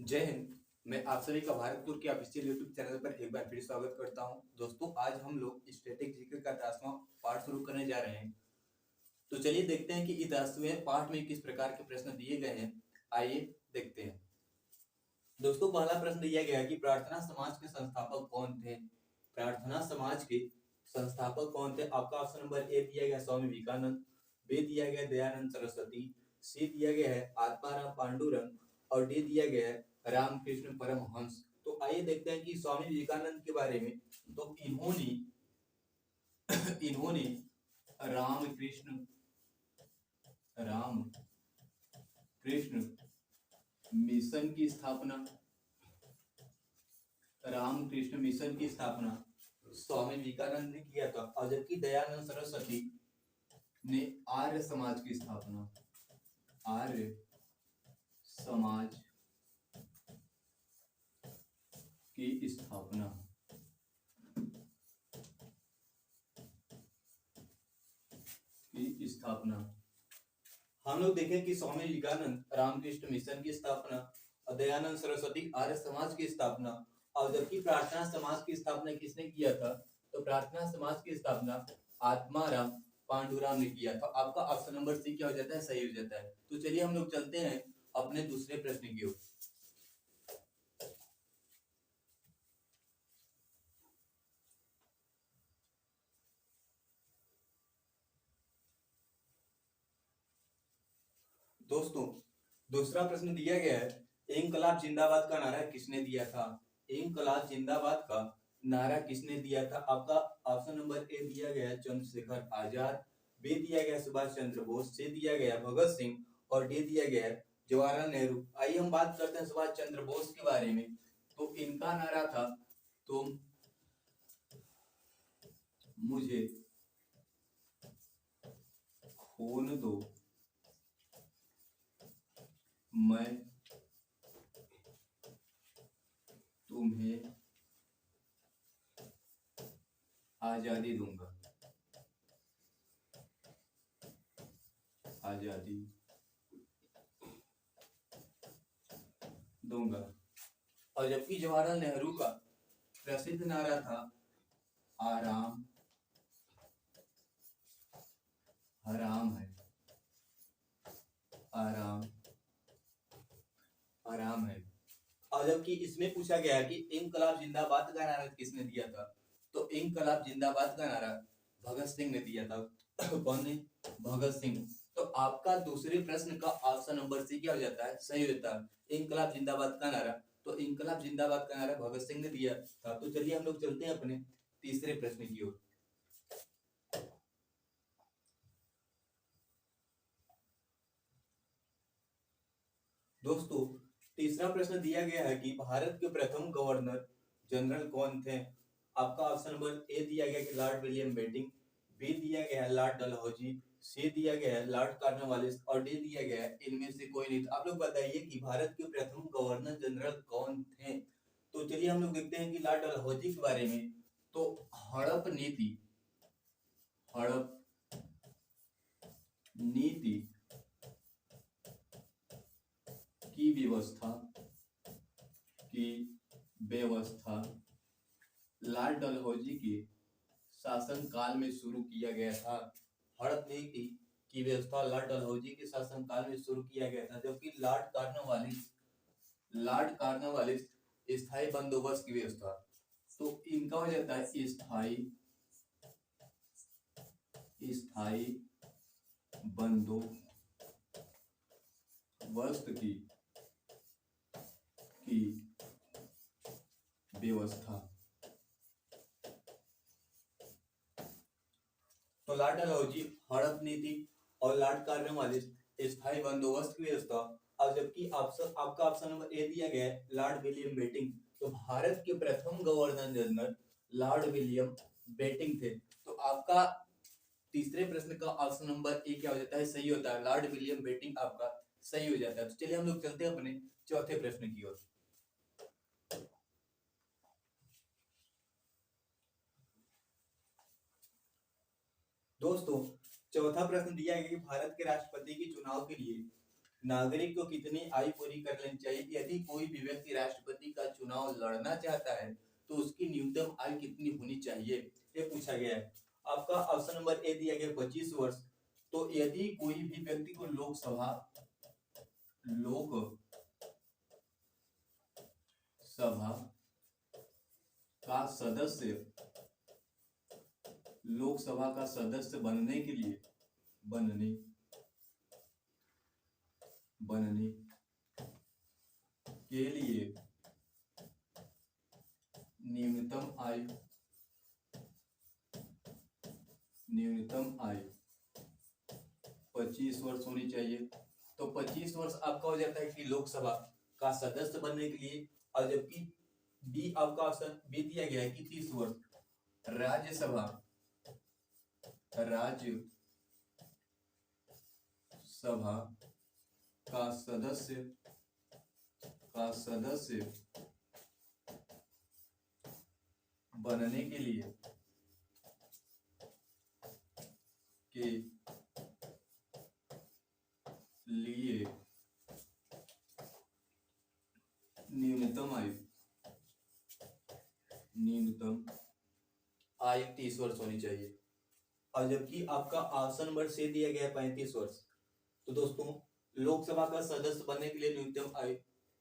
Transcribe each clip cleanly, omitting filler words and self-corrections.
जय हिंद। मैं आप सभी का भारतपुर के ऑफिशियल यूट्यूब चैनल पर एक बार फिर स्वागत करता हूं। दोस्तों, आज हम लोग स्टैटिक जीके का 10वां पार्ट शुरू करने जा रहे हैं। तो चलिए देखते हैं कि इस 10वें पार्ट में किस प्रकार के प्रश्न दिए गए हैं। आइए देखते हैं। दोस्तों, पहला प्रश्न दिया गया है कि प्रार्थना समाज के संस्थापक कौन थे। प्रार्थना समाज के संस्थापक कौन थे? आपका ऑप्शन नंबर ए दिया गया स्वामी विवेकानंद, बी दिया गया दयानंद सरस्वती, सी दिया गया है आत्माराम पांडुरंग और डी दिया गया है रामकृष्ण परमहंस। तो आइए देखते हैं कि स्वामी विवेकानंद के बारे में। तो इन्होंने रामकृष्ण रामकृष्ण मिशन की स्थापना रामकृष्ण मिशन की स्थापना स्वामी विवेकानंद ने किया था, और जबकि दयानंद सरस्वती ने आर्य समाज की स्थापना आर्य समाज की स्थापना हम लोग देखें कि स्वामी विवेकानंद रामकृष्ण मिशन की स्थापना और दयानंद सरस्वती आर्य समाज की स्थापना, और जबकि प्रार्थना समाज की स्थापना किसने किया था? तो प्रार्थना समाज की स्थापना आत्माराम पांडुराम ने किया था। आपका ऑप्शन नंबर सी क्या हो जाता है? सही हो जाता है। तो चलिए हम लोग चलते हैं अपने दूसरे प्रश्न की ओर। दोस्तों, दूसरा प्रश्न दिया गया है, इंकलाब जिंदाबाद का नारा किसने दिया था? इंकलाब जिंदाबाद का नारा किसने दिया था? आपका ऑप्शन नंबर ए दिया गया है चंद्रशेखर आजाद, बी दिया गया सुभाष चंद्र बोस, सी दिया गया भगत सिंह और डी दिया गया है जवाहरलाल नेहरू। आइए हम बात करते हैं सुभाष चंद्र बोस के बारे में। तो इनका नारा था, तुम मुझे खून दो, मैं तुम्हें आजादी दूंगा, आजादी दूंगा। और जबकि जवाहरलाल नेहरू का प्रसिद्ध नारा था, आराम हराम है, आराम आराम है। और जबकि इसमें पूछा गया कि इंकलाब जिंदाबाद का नारा किसने दिया था? तो इंकलाब जिंदाबाद का नारा भगत सिंह ने दिया था। कौन ने? भगत सिंह। तो आपका दूसरे प्रश्न का ऑप्शन नंबर सी क्या हो जाता है? सही हो जाता है, इंकलाब जिंदाबाद का नारा। तो इंकलाब जिंदाबाद का नारा भगत सिंह ने दिया था। तो चलिए हम लोग चलते हैं अपने तीसरे प्रश्न की ओर। दोस्तों, तीसरा प्रश्न दिया गया है कि भारत के प्रथम गवर्नर जनरल कौन थे? आपका ऑप्शन नंबर ए दिया गया कि लॉर्ड विलियम बेंटिंक, बी दिया गया है लॉर्ड डलहौजी, सी दिया गया है लॉर्ड कॉर्नवालिस और डी दिया गया है इनमें से कोई नहीं। तो आप लोग बताइए कि भारत के प्रथम गवर्नर जनरल कौन थे? तो चलिए हम लोग देखते हैं कि लॉर्ड डलहौजी के बारे में। तो हड़प नीति की व्यवस्था लॉर्ड डलहौजी के शासन काल में शुरू किया गया था। हड़प नीति की व्यवस्था लॉर्ड डलहौजी के शासन काल में शुरू किया गया था, जबकि लॉर्ड कॉर्नवालिस स्थायी बंदोबस्त की व्यवस्था। तो इनका हो जाता है स्थायी बंदोबस्त की व्यवस्था। तो लॉर्ड डलहौजी हड़प नीति और लॉर्ड कॉर्नवालिस स्थायी बंदोबस्त की व्यवस्था, और जबकि आपका ऑप्शन नंबर ए दिया गया है लॉर्ड विलियम बेंटिंक। तो भारत के प्रथम governor general Lord William Bentinck थे। तो आपका तीसरे प्रश्न का ऑप्शन नंबर ए क्या हो जाता है? सही होता है, लॉर्ड विलियम बेंटिंक आपका सही हो जाता है। तो चलिए हम लोग चलते हैं अपने चौथे प्रश्न की ओर। दोस्तों, चौथा प्रश्न दिया गया कि भारत के राष्ट्रपति के चुनाव के लिए नागरिक को कितनी आयु पूरी कर लेनी चाहिए? यदि कोई भी व्यक्ति राष्ट्रपति का चुनाव लड़ना चाहता है तो उसकी न्यूनतम आयु कितनी होनी चाहिए, ये पूछा गया है। आपका ऑप्शन नंबर ए दिया गया 25 वर्ष। तो यदि कोई भी व्यक्ति को लोकसभा का सदस्य लोकसभा का सदस्य बनने के लिए न्यूनतम आयु 25 वर्ष होनी चाहिए। तो 25 वर्ष आपका हो जाता है कि लोकसभा का सदस्य बनने के लिए, और जबकि बी आपका ऑप्शन बी दिया गया है कि 30 वर्ष राज्यसभा का सदस्य बनने के लिए न्यूनतम आयु 30 वर्ष होनी चाहिए। और जबकि आपका ऑप्शन नंबर से दिया गया है 35 वर्ष। तो दोस्तों लोकसभा का सदस्य बनने के लिए न्यूनतम आयु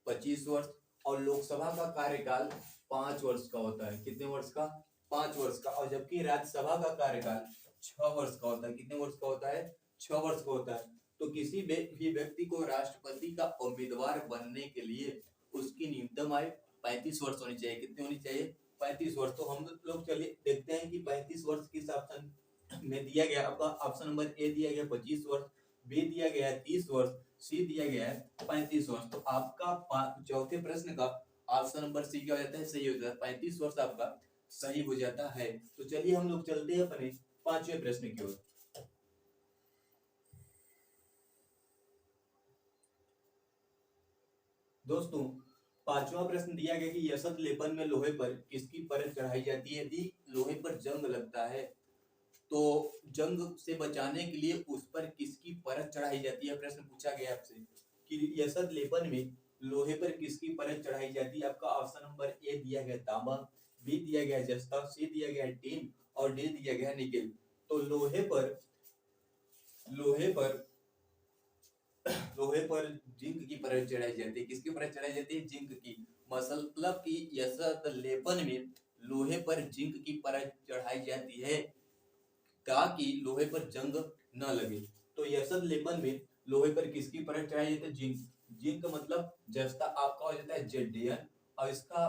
25 वर्ष और लोकसभा का कार्यकाल 5 वर्ष का होता है। कितने वर्ष का? 5 वर्ष का। और जबकि राज्यसभा का कार्यकाल 6 वर्ष का होता है। कितने वर्ष का होता है? 6 वर्ष का होता है। तो किसी भी व्यक्ति को राष्ट्रपति का उम्मीदवार बनने के लिए उसकी न्यूनतम आयु 35 वर्ष होनी चाहिए। कितनी होनी चाहिए? 35 वर्ष। तो हम लोग चलिए देखते हैं कि 35 वर्ष किस ऑप्शन में दिया गया। आपका ऑप्शन नंबर ए दिया गया 25 वर्ष, बी दिया गया है 30 वर्ष, सी दिया गया है 35 वर्ष। तो आपका चौथे प्रश्न का ऑप्शन नंबर सी क्या हो जाता है? सही हो जाता है। 35 वर्ष आपका सही हो जाता है। तो चलिए हम लोग चलते हैं अपने पांचवें प्रश्न की ओर। दोस्तों पांचवा प्रश्न दिया गया कि यशत लेपन में लोहे पर किसकी परत चढ़ाई जाती है? यदि लोहे पर जंग लगता है तो जंग से बचाने के लिए उस पर किसकी परत चढ़ाई जाती है? प्रश्न पूछा गया आपसे कि यशत लेपन में लोहे पर किसकी परत चढ़ाई जाती है। आपका ऑप्शन नंबर ए दिया गया तांबा, बी दिया गया जस्ता, सी दिया गया टीन और डी दिया गया निकेल। तो लोहे पर जिंक की परत चढ़ाई जाती है। किसकी परत चढ़ाई जाती है? जिंक की। मतलब कि यशत लेपन में लोहे पर जिंक की परत चढ़ाई जाती है ताकि लोहे पर जंग न लगे। तो यशत लेपन में लोहे पर किसकी परत चढ़ाई जाती है? जिंक। जिंक मतलब जस्ता आपका हो जाता है जेडीएन और इसका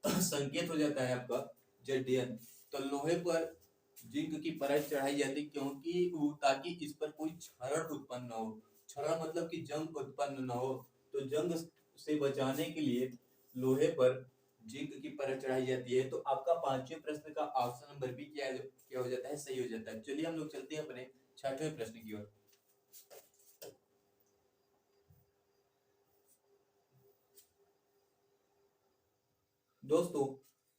संकेत हो जाता है आपका जेडीएन। तो लोहे पर जिंक की परत चढ़ाई जाती क्योंकि ताकि इस पर कोई क्षरण उत्पन्न न हो। क्षरण मतलब कि जंग उत्पन्न न हो। तो जंग से बचाने के लिए लोहे पर जिंक की परत चढ़ाई जाती है। तो आपका पांचवें प्रश्न का ऑप्शन नंबर बी क्या हो जाता है? सही हो जाता है। चलिए हम लोग चलते हैं अपने छठवें प्रश्न की ओर। दोस्तों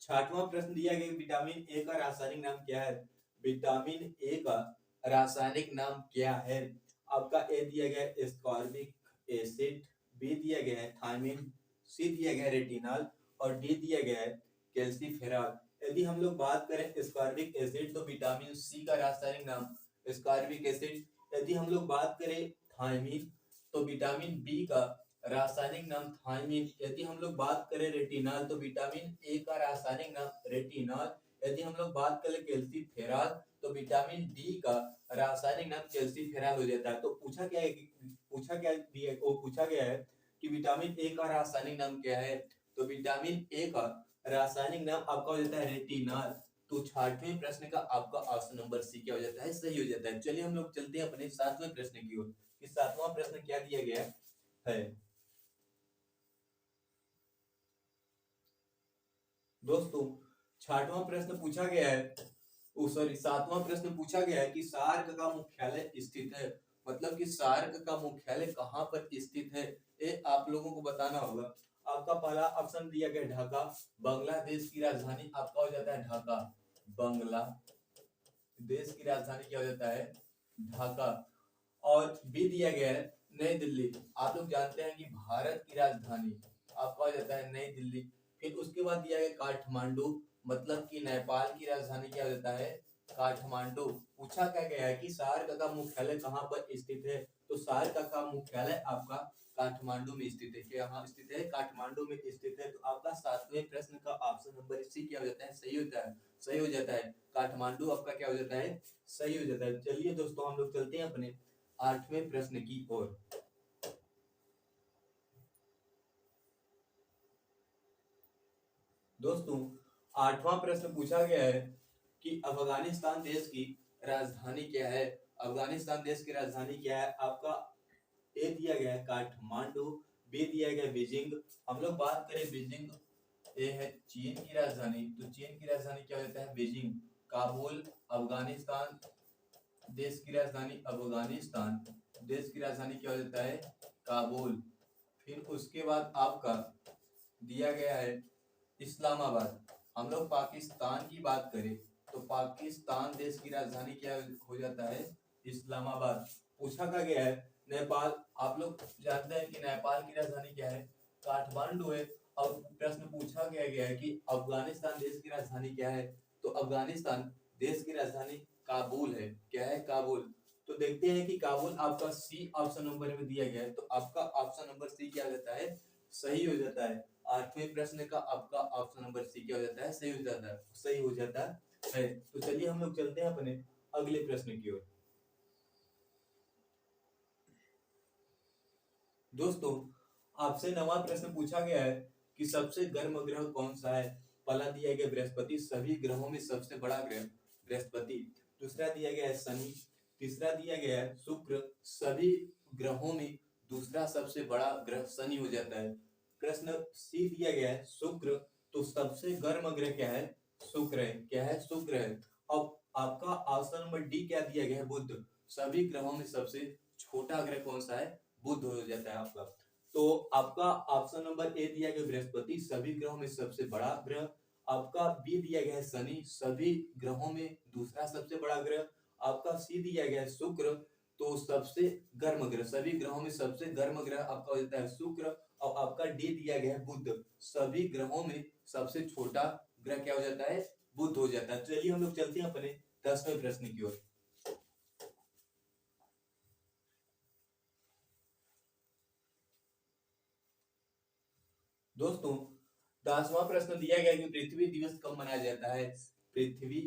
छठवां प्रश्न दिया गया विटामिन ए का रासायनिक नाम क्या है? विटामिन ए का रासायनिक नाम क्या है? आपका ए दिया गया है एस्कॉर्बिक एसिड, बी दिया गया है थायमिन, सी दिया गया है रेटिनॉल और डी दिया गया है कैल्सीफेरॉल। यदि हम लोग बात करें एस्कॉर्बिक एसिड तो विटामिन सी का रासायनिक नाम एस्कॉर्बिक एसिड। यदि हम लोग बात करें थायमिन तो विटामिन बी का रासायनिक नाम थायमिन। यदि हम लोग बात करें रेटिनॉल तो विटामिन ए का रासायनिक नाम रेटिनॉल। यदि हम लोग बात करें कैल्सीफेरॉल तो विटामिन डी का रासायनिक नाम कैल्सीफेरॉल हो जाता है। तो पूछा क्या है कि विटामिन ए का रासायनिक नाम क्या है? तो विटामिन ए का रासायनिक नाम आपका हो जाता है रेटिनॉल। तो छठवें प्रश्न का आपका ऑप्शन नंबर सी क्या हो जाता है? सही हो जाता है। चलिए हम लोग चलते हैं अपने सातवें प्रश्न की ओर। कि सातवां प्रश्न क्या दिया गया है? दोस्तों छठवां प्रश्न पूछा गया है सातवां प्रश्न पूछा गया है कि सार्क का मुख्यालय स्थित है। मतलब कि सार्क का मुख्यालय कहाँ पर स्थित है, ये आप लोगों को बताना होगा। आपका पहला ऑप्शन दिया गया ढाका, बांग्लादेश की राजधानी आपका हो जाता है ढाका। बांग्लादेश की राजधानी क्या हो जाता है? ढाका। और बी दिया गया है नई दिल्ली। आप लोग जानते हैं कि भारत की राजधानी आपका हो जाता है नई दिल्ली। फिर उसके बाद दिया गया काठमांडू, मतलब कि नेपाल की राजधानी क्या हो जाता है, काठमांडू। पूछा क्या गया है कि सार्क का मुख्यालय कहाँ पर स्थित है, तो सार्क का मुख्यालय आपका काठमांडू में स्थित है। यहाँ स्थित है, काठमांडू में स्थित है। तो आपका 7वें प्रश्न का ऑप्शन नंबर सी क्या हो जाता है, सही होता है, सही हो जाता है। काठमांडू आपका क्या हो जाता है, सही हो जाता है। चलिए दोस्तों हम लोग चलते हैं अपने 8वें प्रश्न की ओर। दोस्तों 8वां प्रश्न पूछा गया है कि अफगानिस्तान देश की राजधानी क्या है। अफगानिस्तान देश की राजधानी क्या है आपका, ए दिया गया है काठमांडू, बी दिया गया बीजिंग। हम लोग बात करें बीजिंग, ए है चीन की राजधानी, तो चीन की राजधानी क्या होता है, बीजिंग। काबुल अफगानिस्तान देश की राजधानी, अफगानिस्तान देश की राजधानी क्या हो जाता है, काबुल। फिर उसके बाद आपका दिया गया है इस्लामाबाद। हम लोग पाकिस्तान की बात करें तो पाकिस्तान देश की राजधानी क्या हो जाता है, इस्लामाबाद। पूछा क्या गया है नेपाल। आप लोग जानते हैं कि नेपाल की राजधानी क्या है, काठमांडू है। और प्रश्न पूछा गया है कि अफगानिस्तान देश की राजधानी क्या है, तो अफगानिस्तान देश की राजधानी काबुल है। क्या है, काबुल। तो देखते हैं कि काबुल आपका सी ऑप्शन नंबर में दिया गया है, तो आपका ऑप्शन नंबर सी क्या हो जाता है, सही हो जाता है। 8वें प्रश्न का आपका ऑप्शन नंबर सी क्या हो जाता है, सही हो जाता है, सही हो जाता है। तो चलिए हम लोग चलते हैं अपने अगले प्रश्न की ओर। दोस्तों आपसे 9वां प्रश्न पूछा गया है कि सबसे गर्म ग्रह कौन सा है। पहला दिया गया बृहस्पति, सभी ग्रहों में सबसे बड़ा ग्रह बृहस्पति। दूसरा दिया गया है शनि। तीसरा दिया गया है शुक्र, सभी ग्रहों में दूसरा सबसे बड़ा ग्रह शनि हो जाता है। प्रश्न सी दिया गया है शुक्र, तो सबसे गर्म ग्रह क्या है, शुक्र है। क्या है, शुक्र है। अब आपका ऑप्शन नंबर डी क्या दिया गया है, बुध। सभी ग्रहों में सबसे छोटा ग्रह कौन सा है, बुध हो जाता है आपका। तो आपका ऑप्शन नंबर ए दिया गया बृहस्पति, सभी ग्रहों में सबसे बड़ा ग्रह। आपका बी दिया गया है शनि, सभी ग्रहों में दूसरा सबसे बड़ा ग्रह। आपका सी दिया गया है शुक्र, तो सबसे गर्म ग्रह, सभी ग्रहों में सबसे गर्म ग्रह आपका हो जाता है शुक्र। और आपका डी दिया गया है बुध, सभी ग्रहों में सबसे छोटा ग्रह क्या हो जाता है, बुध हो जाता है। चलिए हम लोग चलते हैं अपने 10वें प्रश्न की ओर। दोस्तों 10वां प्रश्न दिया गया कि पृथ्वी दिवस कब मनाया जाता है। पृथ्वी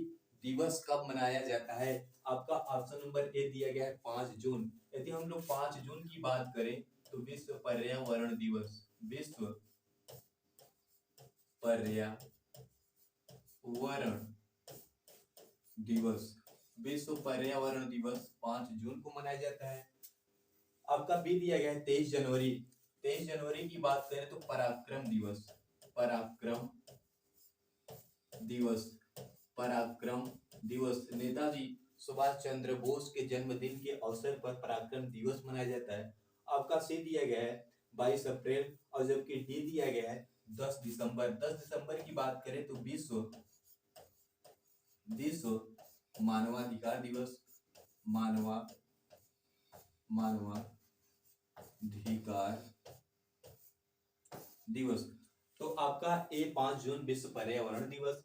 दिवस कब मनाया जाता है, आपका ऑप्शन नंबर ए दिया गया है 5 जून। यदि हम लोग 5 जून की बात करें तो विश्व पर्यावरण दिवस, विश्व पर्यावरण दिवस, विश्व पर्यावरण दिवस 5 जून को मनाया जाता है। आपका बी दिया गया है 23 जनवरी। 23 जनवरी की बात करें तो पराक्रम दिवस, पराक्रम दिवस, पराक्रम दिवस। नेताजी सुभाष चंद्र बोस के जन्मदिन के अवसर पर पराक्रम दिवस मनाया जाता है। आपका सी दिया गया है 22 अप्रैल, और जबकि डी दिया गया है 10 दिसंबर। 10 दिसंबर की बात करें तो विश्व विश्व मानवाधिकार दिवस, मानवा मानवाधिकार दिवस। तो आपका ए 5 जून विश्व पर्यावरण दिवस,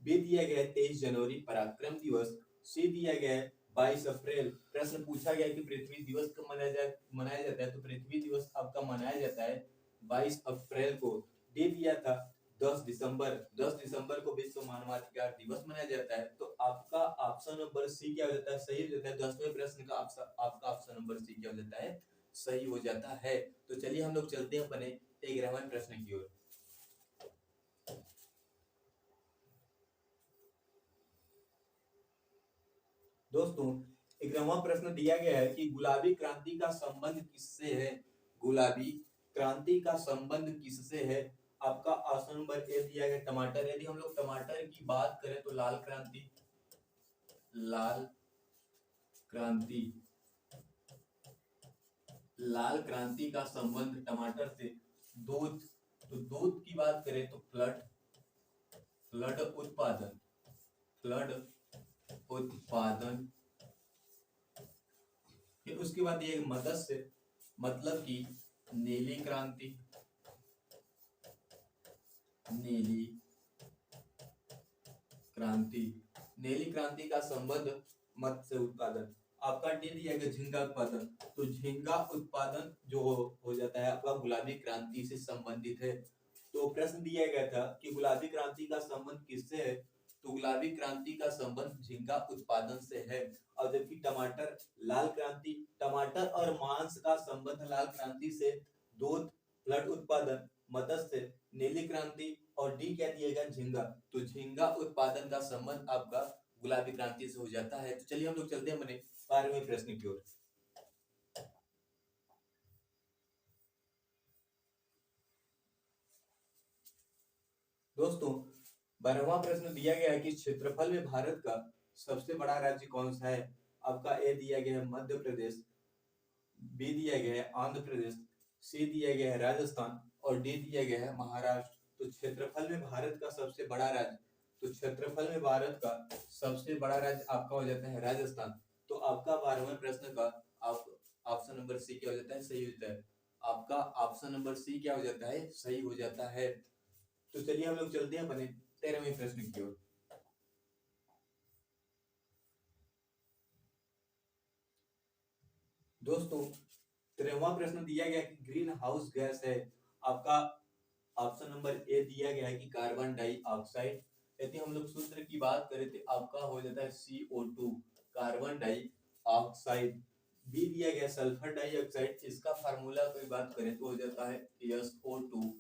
बी दिया गया है 23 जनवरी पराक्रम दिवस, सी दिया गया है 22 अप्रैल। प्रश्न पूछा गया कि पृथ्वी दिवस कब मनाया जाता है, तो पृथ्वी दिवस आपका मनाया जाता है 22 अप्रैल को। डी दिया था 10 दिसंबर, 10 दिसंबर को विश्व मानवाधिकार दिवस मनाया जाता है। तो आपका ऑप्शन नंबर सी क्या हो जाता है, सही हो जाता है। 10वें प्रश्न का आपका ऑप्शन नंबर सी क्या हो जाता है, सही हो जाता है। तो चलिए हम लोग चलते हैं अपने 11वें प्रश्न की ओर। दोस्तों 11वां प्रश्न दिया गया है कि गुलाबी क्रांति का संबंध किससे है, गुलाबी क्रांति का संबंध किससे है। आपका ऑप्शन नंबर ए दिया गया टमाटर। यदि हम लोग टमाटर की बात करें तो लाल क्रांति, लाल क्रांति, लाल क्रांति का संबंध टमाटर से। दूध, तो दूध की बात करें तो फ्लड, फ्लड उत्पादन, फ्लड उत्पादन। फिर उसके बाद ये मत्स्य, मतलब कि नीली क्रांति, नीली क्रांति, नीली क्रांति का संबंध मत्स्य उत्पादन। आपका डी दिया गया झींगा उत्पादन, तो झींगा उत्पादन जो हो जाता है आपका गुलाबी क्रांति से संबंधित है। तो प्रश्न दिया गया था कि गुलाबी क्रांति का संबंध किससे है, तो गुलाबी क्रांति का संबंध झींगा उत्पादन से है। और जबकि टमाटर लाल क्रांति, टमाटर और मांस का संबंध लाल क्रांति से, दूध ब्लड उत्पादन मत्स्य नीली क्रांति, और डी क्या दिया गया झींगा, तो झींगा उत्पादन का संबंध आपका गुलाबी क्रांति से हो जाता है। तो चलिए हम लोग चलते हैं अपने 12वें प्रश्न की ओर। दोस्तों 12वां प्रश्न दिया गया है कि क्षेत्रफल में भारत का सबसे बड़ा राज्य कौन सा है। आपका ए दिया गया है मध्य प्रदेश, बी दिया गया है आंध्र प्रदेश, सी दिया गया है राजस्थान, और डी दिया गया है महाराष्ट्र। तो क्षेत्रफल में भारत का सबसे बड़ा राज्य, तो क्षेत्रफल में भारत का सबसे बड़ा राज्य आपका हो जाता है राजस्थान। तो आपका 12वें प्रश्न का आप ऑप्शन नंबर सी क्या हो जाता है, सही हो जाता है। आपका ऑप्शन नंबर सी क्या हो जाता है, सही हो जाता है। तो चलिए हम लोग चलते हैं अपने 13वें प्रश्न की ओर। दोस्तों 13वां प्रश्न दिया गया कि ग्रीन हाउस गैस है। आपका ऑप्शन नंबर ए दिया गया है कि कार्बन डाइऑक्साइड। यदि हम लोग सूत्र की बात करें तो आपका हो जाता है CO2, कार्बन डाइऑक्साइड। बी दिया गया सल्फर डाइऑक्साइड, इसका फार्मूला की बात करें तो हो जाता है SO2।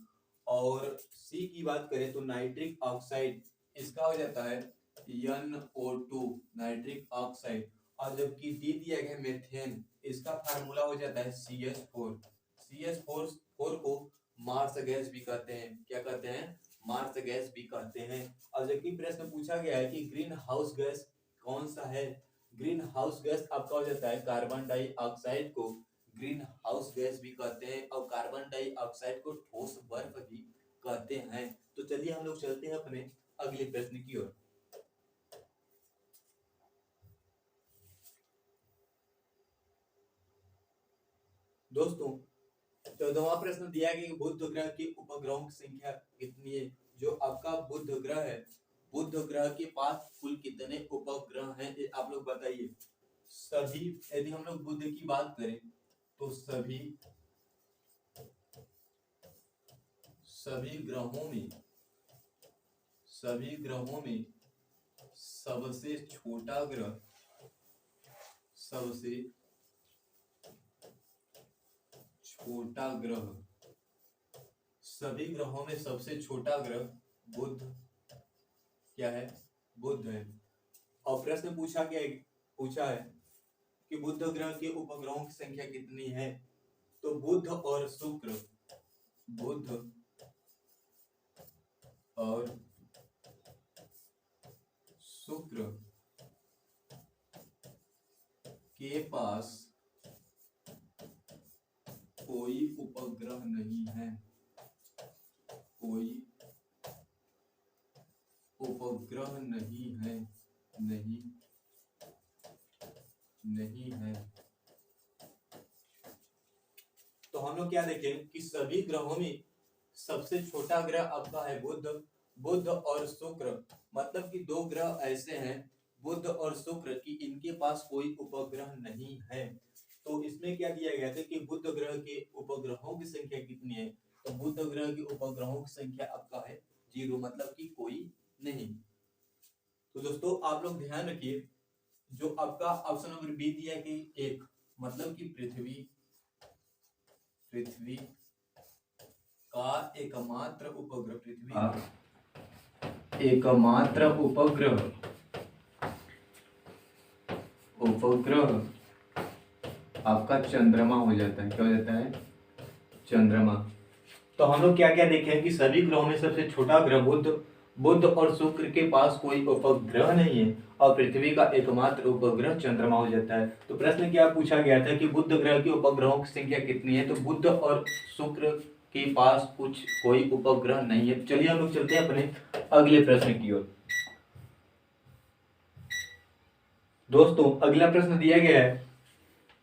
और सी की बात करें तो नाइट्रिक ऑक्साइड, इसका हो जाता है NO2, नाइट्रिक ऑक्साइड। और जबकि डी दिया गया मेथेन, इसका फार्मूला हो जाता है CH4। CH4 को मार्स गैस भी कहते हैं, क्या कहते हैं, मार्स गैस भी कहते हैं। और जबकि प्रश्न पूछा गया है कि ग्रीन हाउस गैस कौन सा है, ग्रीन हाउस गैस आपका हो जाता है कार्बन डाइऑक्साइड को ग्रीन हाउस गैस भी कहते हैं, और कार्बन डाइऑक्साइड को ठोस बर्फ भी कहते हैं। तो चलिए हम लोग चलते हैं अपने अगले प्रश्न की ओर। दोस्तों 14वां प्रश्न दिया गया कि बुध ग्रह की उपग्रहों की संख्या कितनी है। जो आपका बुध ग्रह है, बुध ग्रह के पास कुल कितने उपग्रह हैं, ये आप लोग बताइए। सभी, यदि हम लोग बुध की बात करें तो सभी ग्रहों में सबसे छोटा ग्रह, सबसे छोटा ग्रह, सभी ग्रहों में सबसे छोटा ग्रह बुध क्या है, बुध है। और प्रश्न पूछा है कि बुध ग्रह के उपग्रहों की संख्या कितनी है। तो बुध और शुक्र, बुध और शुक्र के पास कोई उपग्रह नहीं है, कोई उपग्रह नहीं है, नहीं है। तो हम लोग क्या देखें कि सभी ग्रहों में सबसे छोटा ग्रह आपका है बुध, बुध और शुक्र, मतलब कि दो ग्रह ऐसे हैं बुध और शुक्र की इनके पास कोई उपग्रह नहीं है। तो इसमें क्या दिया गया था कि बुध ग्रह के उपग्रहों की संख्या कितनी है, तो बुध ग्रह के उपग्रहों की संख्या आपका है 0, मतलब कि कोई नहीं। तो दोस्तों आप लोग ध्यान रखिए, जो आपका ऑप्शन नंबर बी दिया कि 1, मतलब कि पृथ्वी का एकमात्र उपग्रह, पृथ्वी का एकमात्र उपग्रह आपका चंद्रमा हो जाता है, क्या हो जाता है, चंद्रमा। तो हम लोग क्या क्या देखें कि सभी ग्रहों में सबसे छोटा ग्रह बुध और शुक्र के पास कोई उपग्रह नहीं है, और पृथ्वी का एकमात्र उपग्रह चंद्रमा हो जाता है। तो प्रश्न क्या पूछा गया था कि बुध ग्रह के उपग्रहों की संख्या कितनी है, तो बुध और शुक्र के पास कोई उपग्रह नहीं है। चलिए हम लोग चलते हैं अपने अगले प्रश्न की ओर। दोस्तों अगला प्रश्न दिया गया है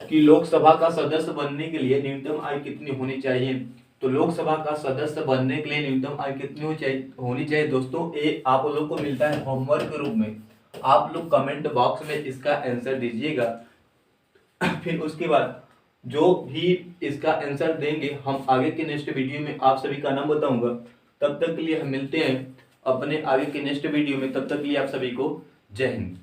कि लोकसभा का सदस्य बनने के लिए न्यूनतम आयु कितनी होनी चाहिए। तो लोकसभा का सदस्य बनने के लिए न्यूनतम आयु कितनी होनी चाहिए दोस्तों, ये आप लोग को मिलता है होमवर्क के रूप में। आप लोग कमेंट बॉक्स में इसका आंसर दीजिएगा। फिर उसके बाद जो भी इसका आंसर देंगे हम आगे के नेक्स्ट वीडियो में आप सभी का नाम बताऊंगा। तब तक के लिए हम मिलते हैं अपने आगे के नेक्स्ट वीडियो में। तब तक के लिए आप सभी को जय हिंद।